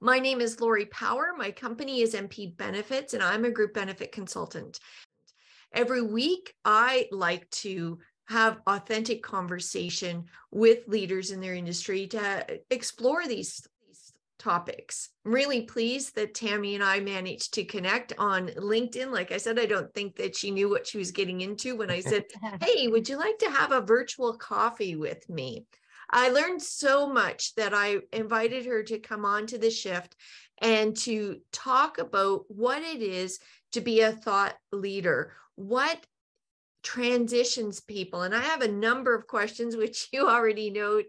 My name is Lori Power. My company is MP Benefits, and I'm a group benefit consultant. Every week, I like to have authentic conversation with leaders in their industry to explore these topics. I'm really pleased that Tami and I managed to connect on LinkedIn. Like I said, I don't think that she knew what she was getting into when I said, hey, would you like to have a virtual coffee with me? I learned so much that I invited her to come on to the SHifT and to talk about what it is to be a thought leader, what transitions people. And I have a number of questions, which you already know,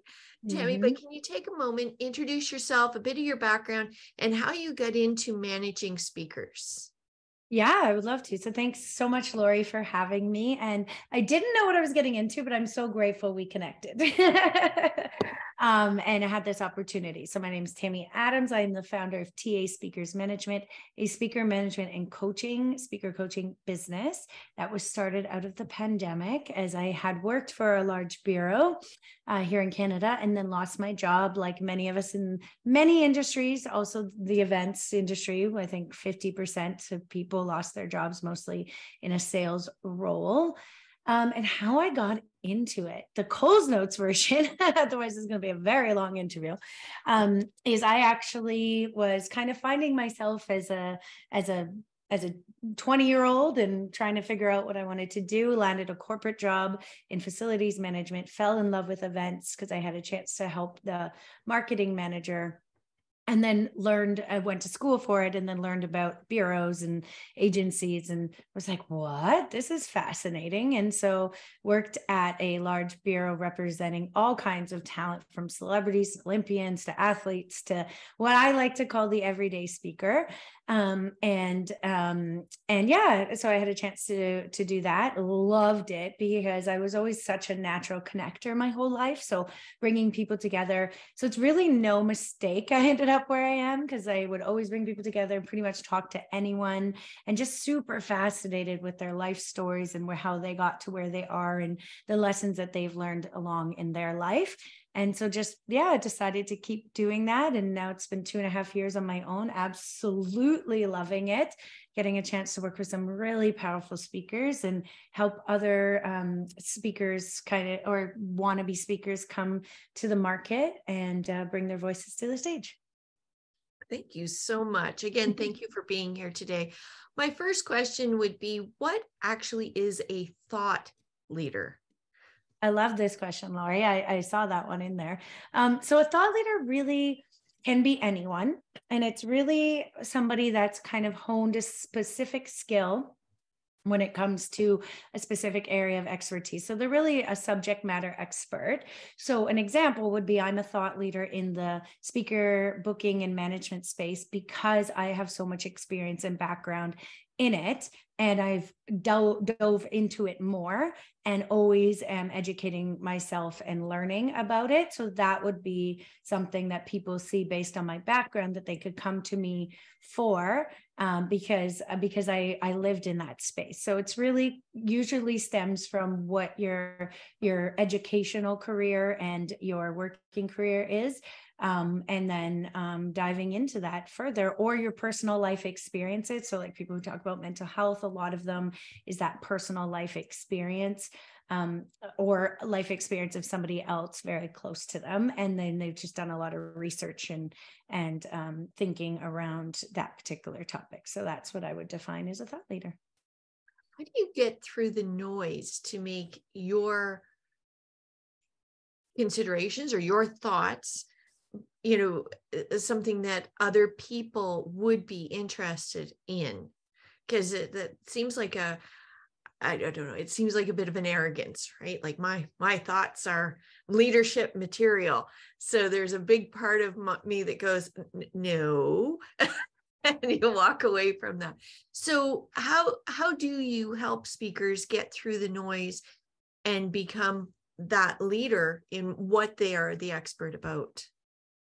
Tami, but can you take a moment, introduce yourself, a bit of your background, and how you got into managing speakers? Yeah, I would love to. So thanks so much, Lori, for having me. And I didn't know what I was getting into, but I'm so grateful we connected. And I had this opportunity. So my name is Tami Adams. I'm the founder of TA Speakers Management, a speaker management and speaker coaching business that was started out of the pandemic as I had worked for a large bureau here in Canada and then lost my job, like many of us in many industries, also the events industry. I think 50% of people lost their jobs, mostly in a sales role. And how I got into it, the Coles Notes version, otherwise it's going to be a very long interview, is I actually was kind of finding myself as a 20-year-old and trying to figure out what I wanted to do, landed a corporate job in facilities management, fell in love with events because I had a chance to help the marketing manager. And then I went to school for it and then learned about bureaus and agencies and was like, what? This is fascinating. And so worked at a large bureau representing all kinds of talent, from celebrities, to Olympians, to athletes, to what I like to call the everyday speaker. And yeah, so I had a chance to do that. Loved it because I was always such a natural connector my whole life. So bringing people together. So it's really no mistake I ended up where I am, because I would always bring people together and pretty much talk to anyone, and just super fascinated with their life stories and how they got to where they are and the lessons that they've learned along in their life. And so I decided to keep doing that. And now it's been 2.5 years on my own, absolutely loving it, getting a chance to work with some really powerful speakers and help other speakers or wannabe speakers come to the market and bring their voices to the stage. Thank you so much. Again, thank you for being here today. My first question would be, what actually is a thought leader? I love this question, Lori. I saw that one in there. So a thought leader really can be anyone, and it's really somebody that's kind of honed a specific skill when it comes to a specific area of expertise. So they're really a subject matter expert. So an example would be, I'm a thought leader in the speaker booking and management space because I have so much experience and background in it. And I've dove into it more and always am educating myself and learning about it. So that would be something that people see based on my background that they could come to me for, because I lived in that space. So it's really usually stems from what your educational career and your working career is. And then diving into that further, or your personal life experiences. So like people who talk about mental health, a lot of them is that personal life experience, or life experience of somebody else very close to them. And then they've just done a lot of research and thinking around that particular topic. So that's what I would define as a thought leader. How do you get through the noise to make your considerations or your thoughts something that other people would be interested in? Because that seems like I don't know, it seems like a bit of an arrogance, right? Like my thoughts are leadership material. So there's a big part of me that goes, no, and you walk away from that. So how do you help speakers get through the noise and become that leader in what they are the expert about?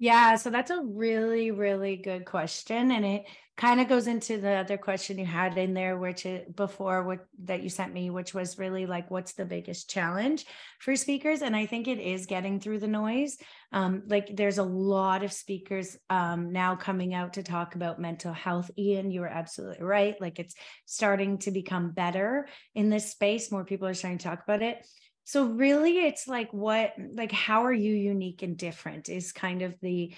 Yeah, so that's a really, really good question. And it kind of goes into the other question you had in there, which before what that you sent me, which was really like, what's the biggest challenge for speakers? And I think it is getting through the noise. Like there's a lot of speakers now coming out to talk about mental health. Ian, you were absolutely right. Like it's starting to become better in this space. More people are starting to talk about it. So really it's like how are you unique and different is kind of the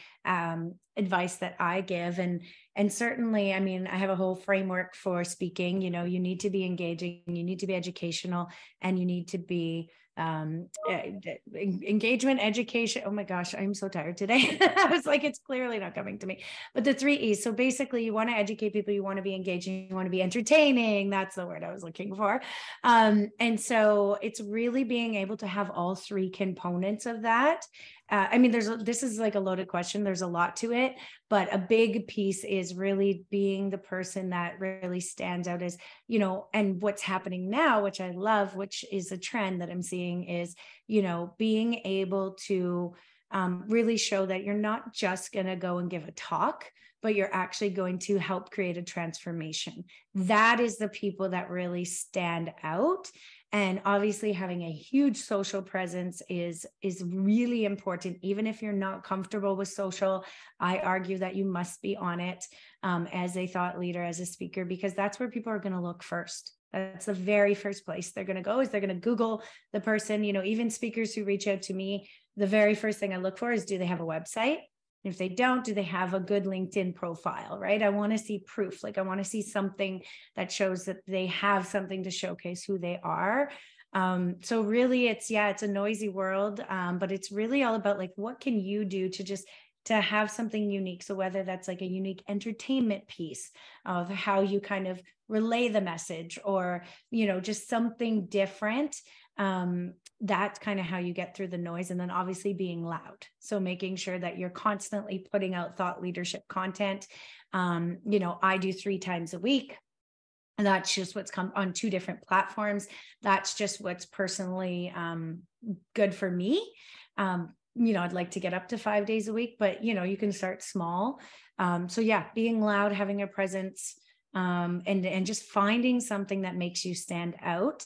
advice that I give. And certainly, I mean, I have a whole framework for speaking. You know, you need to be engaging, you need to be educational, and you need to be engagement, education. Oh my gosh, I'm so tired today. I was like, it's clearly not coming to me. But the 3 E's. So basically, you want to educate people, you want to be engaging, you want to be entertaining. That's the word I was looking for. And so it's really being able to have all 3 components of that. I mean, this is like a loaded question. There's a lot to it, but a big piece is really being the person that really stands out as, you know, and what's happening now, which I love, which is a trend that I'm seeing is, you know, being able to really show that you're not just going to go and give a talk, but you're actually going to help create a transformation. That is the people that really stand out. And obviously having a huge social presence is really important. Even if you're not comfortable with social, I argue that you must be on it as a thought leader, as a speaker, because that's where people are going to look first. That's the very first place they're going to go, is they're going to Google the person. You know, even speakers who reach out to me, the very first thing I look for is, do they have a website? If they don't, do they have a good LinkedIn profile, right? I want to see proof. Like I want to see something that shows that they have something to showcase who they are. So really it's a noisy world, but it's really all about like, what can you do to have something unique? So whether that's like a unique entertainment piece of how you kind of relay the message, or, you know, just something different, that's kind of how you get through the noise. And then obviously being loud. So making sure that you're constantly putting out thought leadership content. You know, I do 3 times a week. And that's just what's come on 2 different platforms. That's just what's personally good for me. You know, I'd like to get up to 5 days a week, but you know, you can start small. So yeah, being loud, having a presence, and just finding something that makes you stand out,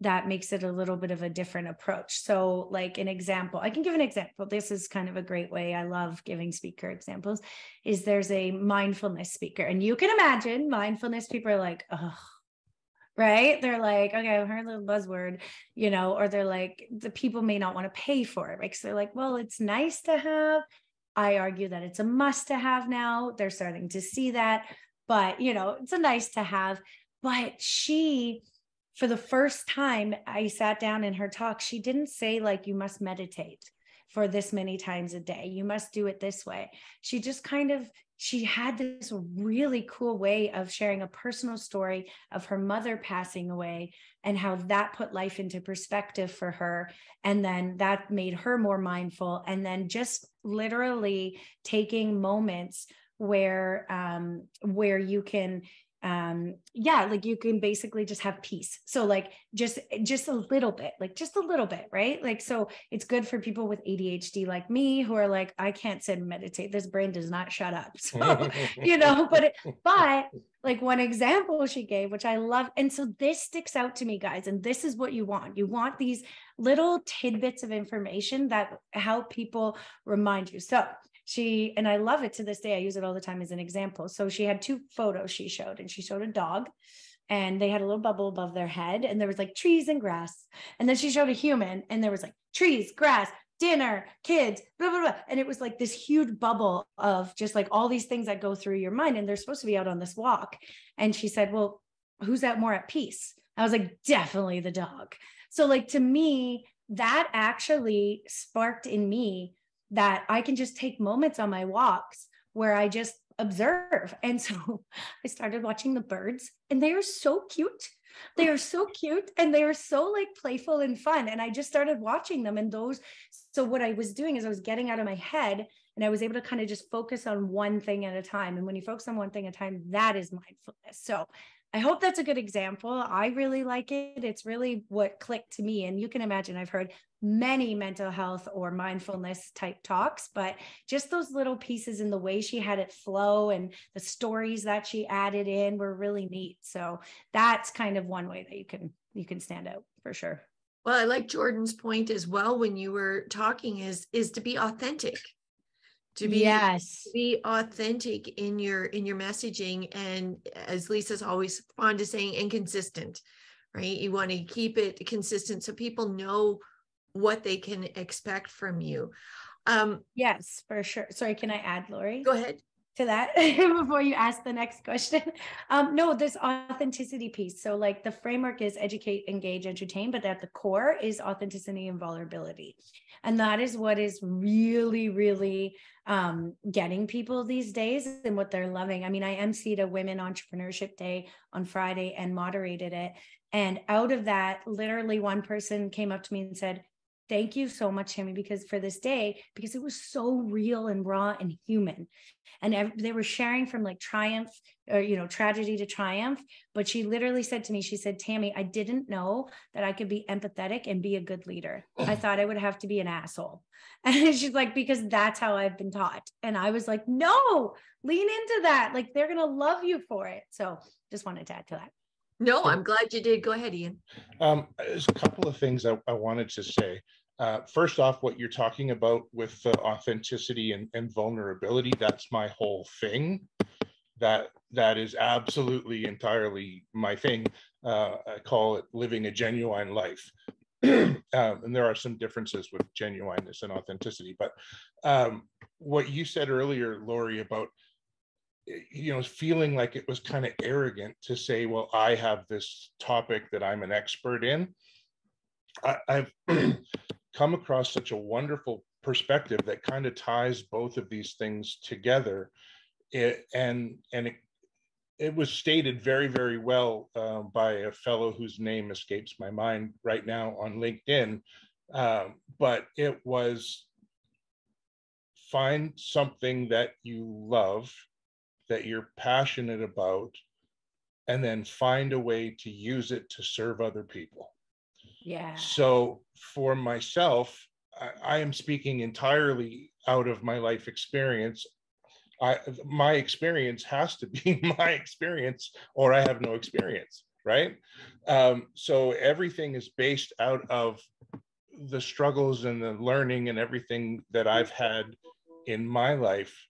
that makes it a little bit of a different approach. So like an example, I can give an example. This is kind of a great way. I love giving speaker examples. Is there's a mindfulness speaker, and you can imagine mindfulness people are like, oh, right? They're like, okay, I've heard the buzzword, you know, or they're like, the people may not want to pay for it, right? Because they're like, well, it's nice to have. I argue that it's a must to have now. They're starting to see that, but you know, it's a nice to have. But she, for the first time, I sat down in her talk, she didn't say like, you must meditate for this many times a day, you must do it this way. She just kind of, she had this really cool way of sharing a personal story of her mother passing away and how that put life into perspective for her. And then that made her more mindful. And then just literally taking moments where you can, like you can basically just have peace. So like just a little bit, right? Like, so it's good for people with ADHD like me, who are like, I can't sit and meditate. This brain does not shut up. So, you know, but like one example she gave, which I love. And so this sticks out to me, guys. And this is what you want. You want these little tidbits of information that help people remind you. So and I love it to this day. I use it all the time as an example. So she had 2 photos she showed, and she showed a dog, and they had a little bubble above their head, and there was like trees and grass. And then she showed a human, and there was like trees, grass, dinner, kids, blah, blah, blah. And it was like this huge bubble of just like all these things that go through your mind. And they're supposed to be out on this walk. And she said, well, who's at more at peace? I was like, definitely the dog. So like, to me, that actually sparked in me that I can just take moments on my walks where I just observe. And so I started watching the birds, and they are so cute. They are so cute, and they are so like playful and fun. And I just started watching them. And so what I was doing is I was getting out of my head, and I was able to kind of just focus on one thing at a time. And when you focus on one thing at a time, that is mindfulness. So I hope that's a good example. I really like it. It's really what clicked to me. And you can imagine, I've heard many mental health or mindfulness type talks, but just those little pieces in the way she had it flow and the stories that she added in were really neat. So that's kind of one way that you can stand out for sure. Well, I like Jordan's point as well when you were talking is to be authentic. To be authentic in your messaging, and as Lisa's always fond of saying, and consistent, right? You want to keep it consistent so people know what they can expect from you. Yes, for sure. Sorry, can I add, Lori? Go ahead. To that before you ask the next question. No, this authenticity piece. So like the framework is educate, engage, entertain, but at the core is authenticity and vulnerability. And that is what is really, really getting people these days and what they're loving. I mean, I emceed a Women Entrepreneurship Day on Friday and moderated it. And out of that, literally one person came up to me and said, thank you so much, Tami, because for this day, because it was so real and raw and human. And they were sharing from like triumph or, you know, tragedy to triumph. But she literally said to me, she said, Tami, I didn't know that I could be empathetic and be a good leader. I thought I would have to be an asshole. And she's like, because that's how I've been taught. And I was like, no, lean into that. Like they're going to love you for it. So just wanted to add to that. No, I'm glad you did. Go ahead, Ian. There's a couple of things I wanted to say. First off, what you're talking about with authenticity and vulnerability, that's my whole thing. That is absolutely entirely my thing. I call it living a genuine life. And there are some differences with genuineness and authenticity. But what you said earlier, Lori, about feeling like it was kind of arrogant to say, well, I have this topic that I'm an expert in. I've come across such a wonderful perspective that kind of ties both of these things together. It was stated very, very well by a fellow whose name escapes my mind right now on LinkedIn. But it was, find something that you love, that you're passionate about, and then find a way to use it to serve other people. Yeah. So for myself, I am speaking entirely out of my life experience. My experience has to be my experience, or I have no experience, right? So everything is based out of the struggles and the learning and everything that I've had in my life.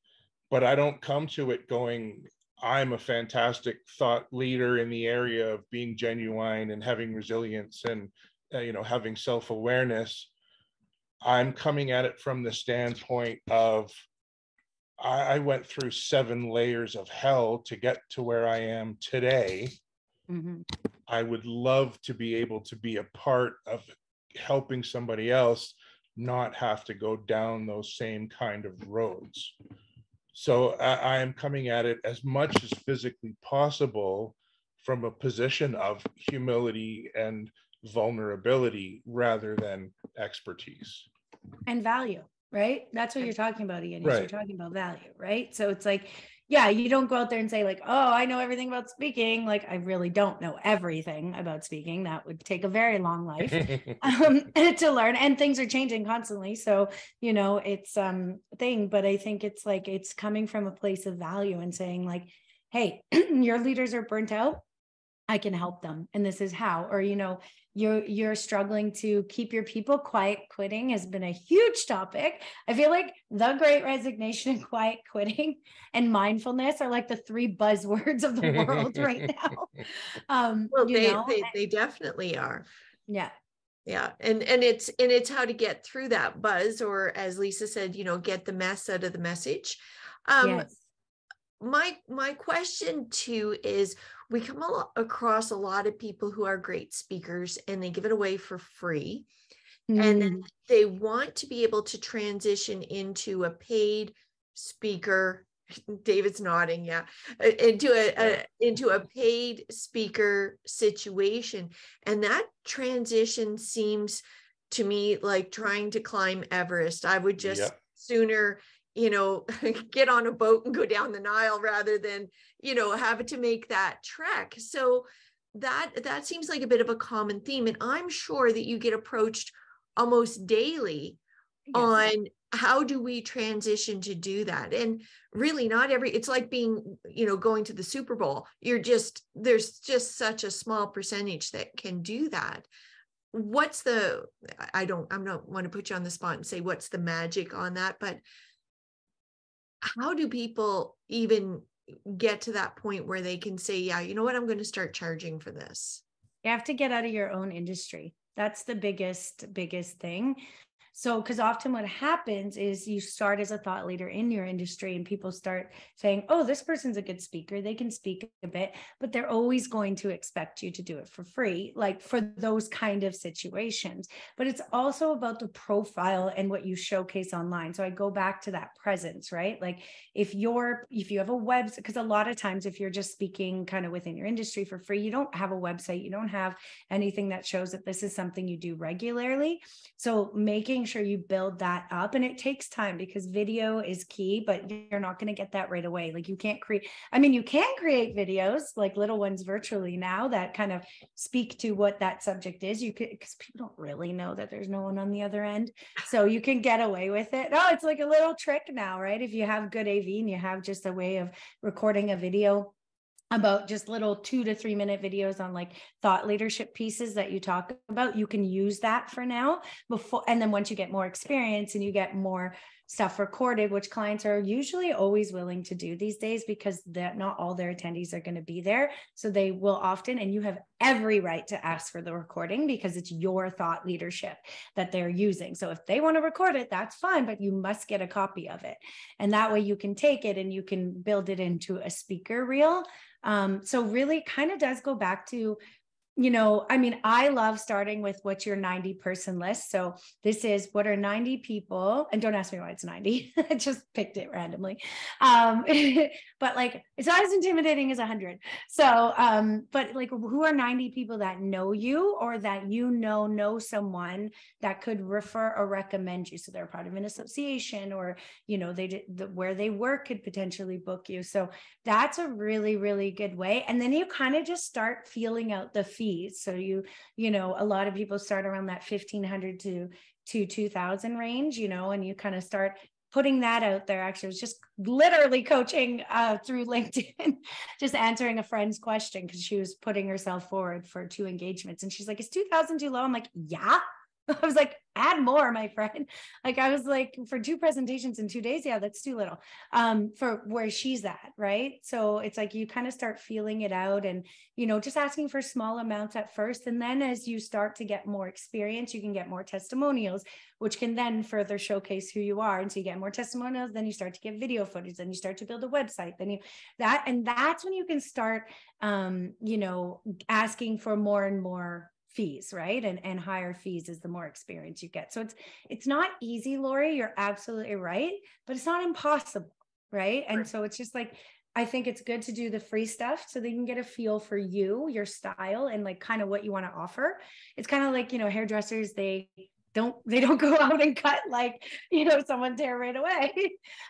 But I don't come to it going, I'm a fantastic thought leader in the area of being genuine and having resilience and having self-awareness. I'm coming at it from the standpoint of I went through 7 layers of hell to get to where I am today. Mm-hmm. I would love to be able to be a part of helping somebody else not have to go down those same kind of roads. So I am coming at it as much as physically possible from a position of humility and vulnerability rather than expertise. And value, right? That's what you're talking about, Ian. Right. You're talking about value, right? So it's like, yeah, you don't go out there and say like, oh, I know everything about speaking. Like, I really don't know everything about speaking. That would take a very long life to learn. And things are changing constantly. So, it's thing, but I think it's like, it's coming from a place of value and saying like, hey, your leaders are burnt out. I can help them. And this is how, or, you're struggling to keep your people. Quiet quitting has been a huge topic. I feel like the Great Resignation and quiet quitting and mindfulness are like the 3 buzzwords of the world right now. Well, they definitely are. Yeah. Yeah. And it's how to get through that buzz, or as Lisa said, get the mess out of the message. Yes. My question too is, we come across a lot of people who are great speakers and they give it away for free. Mm. And then they want to be able to transition into a paid speaker. David's nodding. Yeah. Into a paid speaker situation. And that transition seems to me like trying to climb Everest. I would just sooner get on a boat and go down the Nile rather than, have to make that trek. So that seems like a bit of a common theme. And I'm sure that you get approached almost daily Yes. on how do we transition to do that. And really not it's like being, going to the Super Bowl. There's just such a small percentage that can do that. I don't want to put you on the spot and say what's the magic on that, but how do people even get to that point where they can say, yeah, you know what, I'm going to start charging for this? You have to get out of your own industry. That's the biggest thing. So, because often what happens is you start as a thought leader in your industry and people start saying, oh, this person's a good speaker. They can speak a bit, but they're always going to expect you to do it for free, like for those kind of situations. But it's also about the profile and what you showcase online. So I go back to that presence, right? Like if you have a website, because a lot of times if you're just speaking kind of within your industry for free, you don't have a website, you don't have anything that shows that this is something you do regularly. So making sure you build that up, and it takes time because video is key, but you're not going to get that right away. Like you can create videos like little ones virtually now that kind of speak to what that subject is. You could, because people don't really know that there's no one on the other end. So you can get away with it. No, it's like a little trick now, right? If you have good AV and you have just a way of recording a video about just little 2 to 3 minute videos on like thought leadership pieces that you talk about, you can use that for now before. And then once you get more experience and you get more stuff recorded, which clients are usually always willing to do these days because not all their attendees are going to be there. So they will often, and you have every right to ask for the recording because it's your thought leadership that they're using. So if they want to record it, that's fine, but you must get a copy of it. And that way you can take it and you can build it into a speaker reel. So really kind of does go back to, I love starting with what's your 90 person list. So this is what are 90 people, and don't ask me why it's 90. I just picked it randomly. But like, it's not as intimidating as 100. So, but like, who are 90 people that know you or that know someone that could refer or recommend you? So they're part of an association or, where they work could potentially book you. So that's a really, really good way. And then you kind of just start feeling out the fees. So a lot of people start around that 1,500 to 2,000 range, and you kind of start putting that out there. Actually, I was just literally coaching through LinkedIn, just answering a friend's question because she was putting herself forward for 2 engagements. And she's like, is 2,000 too low? I'm like, yeah. I was like, add more, my friend. Like, I was like, for 2 presentations in 2 days. Yeah, that's too little for where she's at. Right. So it's like, you kind of start feeling it out and, just asking for small amounts at first. And then as you start to get more experience, you can get more testimonials, which can then further showcase who you are. And so you get more testimonials, then you start to get video footage, then you start to build a website, then that's when you can start, asking for more and more fees, right? And higher fees as the more experience you get. So it's not easy, Lori, you're absolutely right, but it's not impossible, right? And so it's just like, I think it's good to do the free stuff so they can get a feel for you, your style, and like kind of what you want to offer. It's kind of like, hairdressers, they don't go out and cut like, someone's hair right away,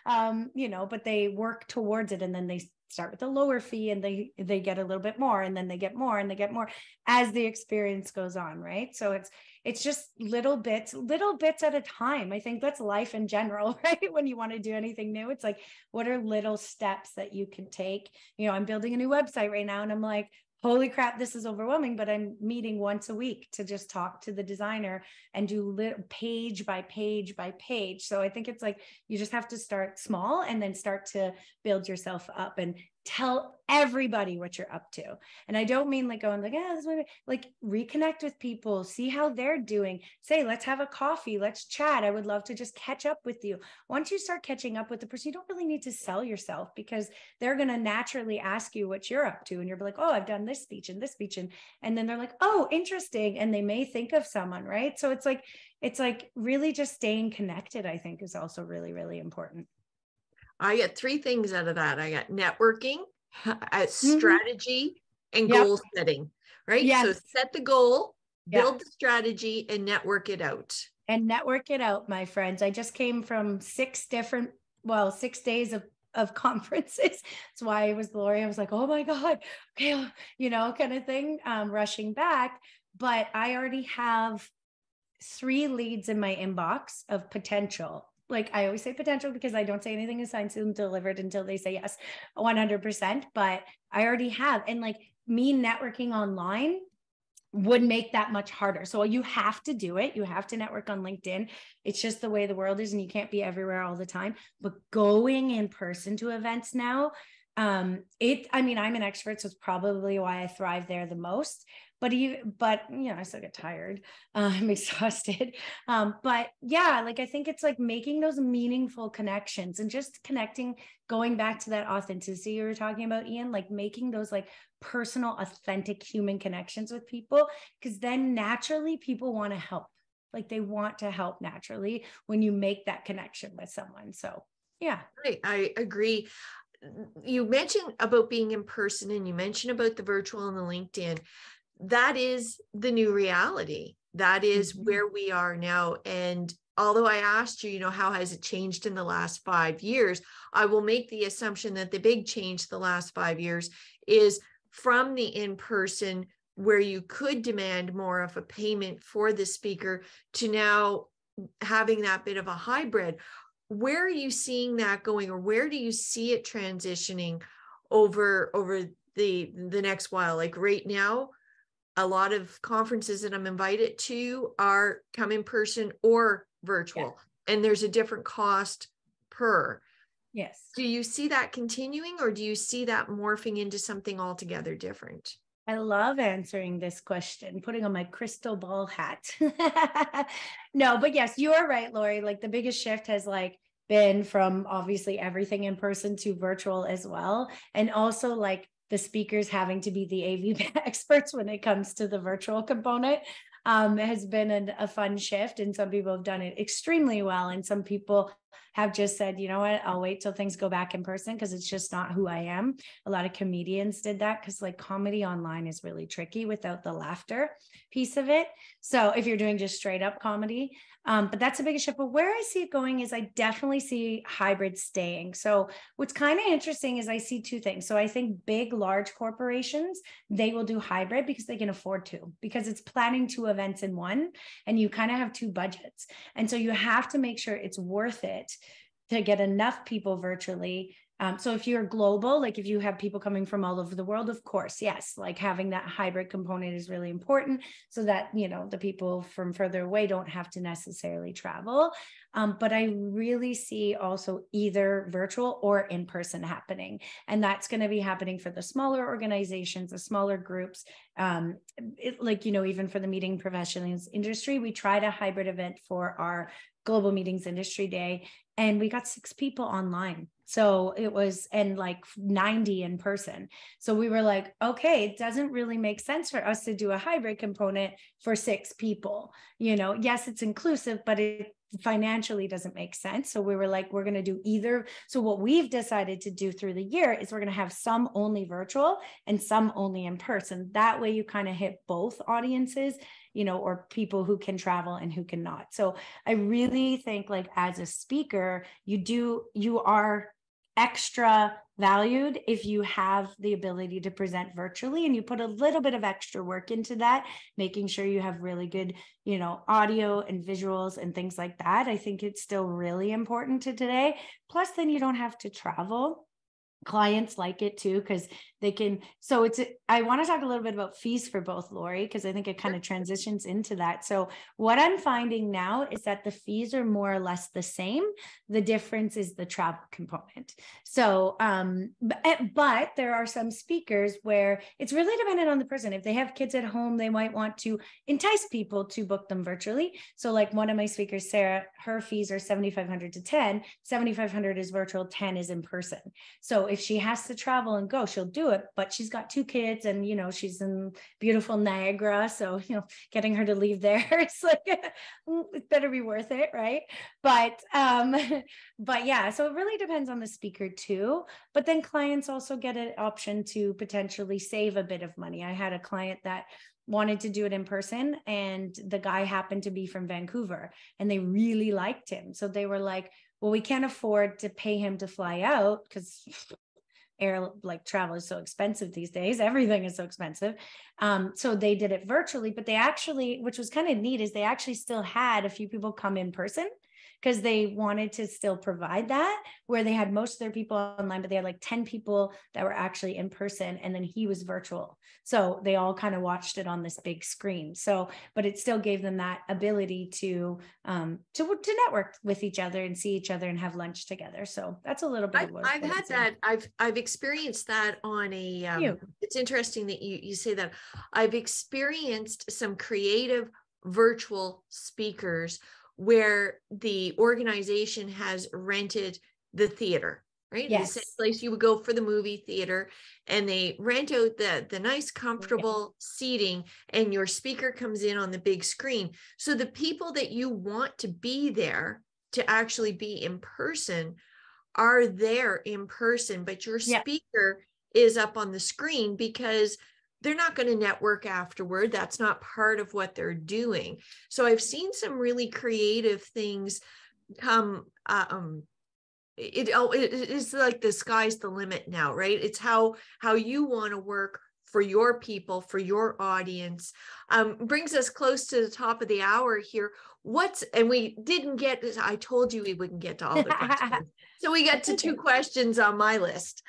but they work towards it. And then they start with a lower fee and they get a little bit more, and then they get more and they get more as the experience goes on. Right. So it's just little bits at a time. I think that's life in general, right? When you want to do anything new, it's like, what are little steps that you can take? I'm building a new website right now and I'm like, holy crap, this is overwhelming, but I'm meeting once a week to just talk to the designer and do page by page by page. So I think it's like, you just have to start small and then start to build yourself up and tell everybody what you're up to. And I don't mean like going like, this is like reconnect with people, see how they're doing, say, let's have a coffee, let's chat. I would love to just catch up with you. Once you start catching up with the person, you don't really need to sell yourself because they're going to naturally ask you what you're up to. And you're like, oh, I've done this speech and this speech. And then they're like, oh, interesting. And they may think of someone, right? So it's like really just staying connected, I think, is also really, really important. I got 3 things out of that. I got networking, strategy, and goal setting, right? Yes. So set the goal, build the strategy, and network it out. And network it out, my friends. I just came from 6 days of conferences. That's why it was Lori. I was like, oh my God, okay, kind of thing, rushing back. But I already have 3 leads in my inbox of potential. Like I always say potential because I don't say anything is signed, sealed, and delivered until they say yes, 100%. But I already have, and like me networking online would make that much harder. So you have to do it. You have to network on LinkedIn. It's just the way the world is, and you can't be everywhere all the time. But going in person to events now, I mean, I'm an extrovert, so it's probably why I thrive there the most. But I still get tired. I'm exhausted. But yeah, like I think it's like making those meaningful connections and just connecting, going back to that authenticity you were talking about, Ian, like making those like personal, authentic human connections with people, because then naturally people want to help. Like they want to help naturally when you make that connection with someone. So yeah. Right. I agree. You mentioned about being in person and you mentioned about the virtual and the LinkedIn. That is the new reality. That is where we are now. And although I asked you, how has it changed in the last 5 years? I will make the assumption that the big change the last 5 years is from the in-person, where you could demand more of a payment for the speaker, to now having that bit of a hybrid. Where are you seeing that going, or where do you see it transitioning over the next while? Like right now, a lot of conferences that I'm invited to are come in person or virtual, and there's a different cost per. Yes. Do you see that continuing, or do you see that morphing into something altogether different? I love answering this question, putting on my crystal ball hat. No, but yes, you are right, Lori. Like the biggest shift has like been from obviously everything in person to virtual as well. And also like the speakers having to be the AV experts when it comes to the virtual component has been a fun shift. And some people have done it extremely well. And some people have just said, you know what, I'll wait till things go back in person because it's just not who I am. A lot of comedians did that because like comedy online is really tricky without the laughter piece of it. So if you're doing just straight up comedy, but that's the biggest shift. But where I see it going is I definitely see hybrid staying. So what's kind of interesting is I see 2 things. So I think big, large corporations, they will do hybrid because they can afford to, because it's planning 2 events in one, and you kind of have 2 budgets. And so you have to make sure it's worth it to get enough people virtually. So if you're global, like if you have people coming from all over the world, of course, yes, like having that hybrid component is really important so that, the people from further away don't have to necessarily travel. But I really see also either virtual or in person happening. And that's going to be happening for the smaller organizations, the smaller groups. Even for the meeting professionals industry, we tried a hybrid event for our Global Meetings Industry Day, and we got 6 people online. So it was, and like 90 in person. So we were like, okay, it doesn't really make sense for us to do a hybrid component for 6 people. Yes, it's inclusive, but it financially doesn't make sense. So we were like, we're going to do either. So what we've decided to do through the year is we're going to have some only virtual and some only in person. That way you kind of hit both audiences, or people who can travel and who cannot. So I really think like as a speaker, you are extra valued if you have the ability to present virtually, and you put a little bit of extra work into that, making sure you have really good, audio and visuals and things like that. I think it's still really important to today. Plus, then you don't have to travel. Clients like it too, because they can. So I want to talk a little bit about fees for both, Lori, because I think it kind of transitions into that. So what I'm finding now is that the fees are more or less the same. The difference is the travel component. So, but there are some speakers where it's really dependent on the person. If they have kids at home, they might want to entice people to book them virtually. So like one of my speakers, Sarah, her fees are $7,500 to $10,000. $7,500 is virtual, 10 is in person. So if she has to travel and go, she'll do it, but she's got 2 kids and, she's in beautiful Niagara. So, getting her to leave there, it's like, it better be worth it. Right. But yeah, so it really depends on the speaker too, but then clients also get an option to potentially save a bit of money. I had a client that wanted to do it in person, and the guy happened to be from Vancouver, and they really liked him. So they were like, well, we can't afford to pay him to fly out because travel is so expensive these days. Everything is so expensive. So they did it virtually, but they actually, which was kind of neat, is they actually still had a few people come in person, because they wanted to still provide that, where they had most of their people online, but they had like 10 people that were actually in person, and then he was virtual. So they all kind of watched it on this big screen. So, but it still gave them that ability to network with each other and see each other and have lunch together. So that's a little bit of what I've had that. I've experienced that on a, it's interesting that you say that. I've experienced some creative virtual speakers where the organization has rented the theater, right? Yes. The same place you would go for the movie theater, and they rent out the nice, comfortable seating, and your speaker comes in on the big screen. So the people that you want to be there to actually be in person are there in person, but your speaker is up on the screen because they're not going to network afterward. That's not part of what they're doing. So I've seen some really creative things come. It is like the sky's the limit now, right? It's how you want to work for your people, for your audience. Brings us close to the top of the hour here. And we didn't get, I told you we wouldn't get to all the questions. So we got to 2 questions on my list.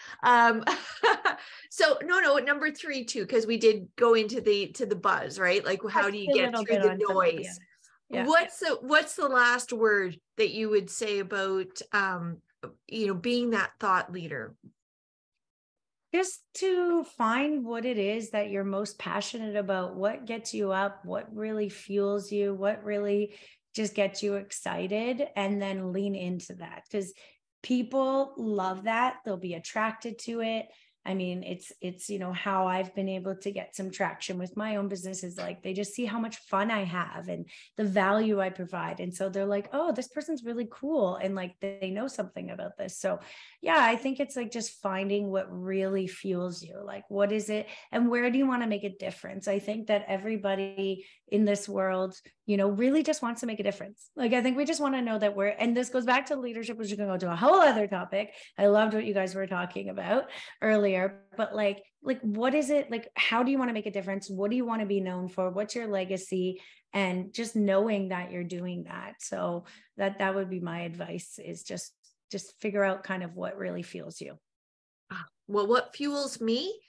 So no, number 3 too, because we did go into the buzz, right? Like, how do you get through the noise? What's the last word that you would say about being that thought leader? Just to find what it is that you're most passionate about, what gets you up, what really fuels you, what really just gets you excited, and then lean into that, because people love that. They'll be attracted to it. I mean, it's how I've been able to get some traction with my own business, is like, they just see how much fun I have and the value I provide. And so they're like, oh, this person's really cool. And like, they know something about this. So yeah, I think it's like just finding what really fuels you. Like, what is it? And where do you want to make a difference? I think that everybody in this world, really just wants to make a difference. Like, I think we just want to know that and this goes back to leadership, which you can go to a whole other topic. I loved what you guys were talking about earlier, but like, what is it? Like, how do you want to make a difference? What do you want to be known for? What's your legacy? And just knowing that you're doing that. So that would be my advice, is just figure out kind of what really fuels you. Well, what fuels me?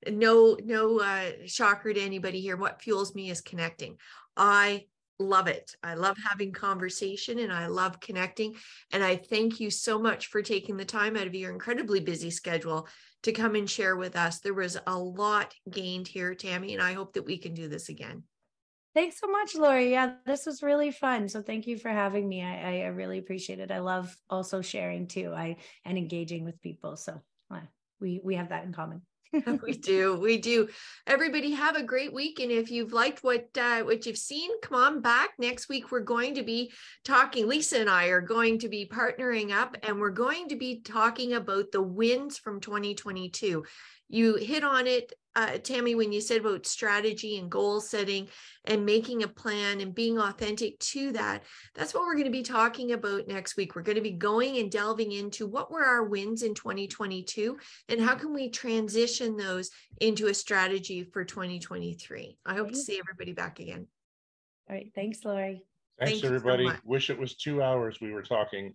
No shocker to anybody here. What fuels me is connecting. I love it. I love having conversation, and I love connecting. And I thank you so much for taking the time out of your incredibly busy schedule to come and share with us. There was a lot gained here, Tami, and I hope that we can do this again. Thanks so much, Lori. Yeah, this was really fun. So thank you for having me. I really appreciate it. I love also sharing too, and engaging with people. So we have that in common. We do. Everybody have a great week. And if you've liked what you've seen, come on back. Next week, we're going to be talking, Lisa and I are going to be partnering up, and we're going to be talking about the wins from 2022. You hit on it, Tami, when you said about strategy and goal setting and making a plan and being authentic to that. That's what we're going to be talking about next week. We're going to be going and delving into what were our wins in 2022 and how can we transition those into a strategy for 2023. I hope to see everybody back again. All right. Thanks, Lori. Thanks, everybody. So wish it was 2 hours we were talking.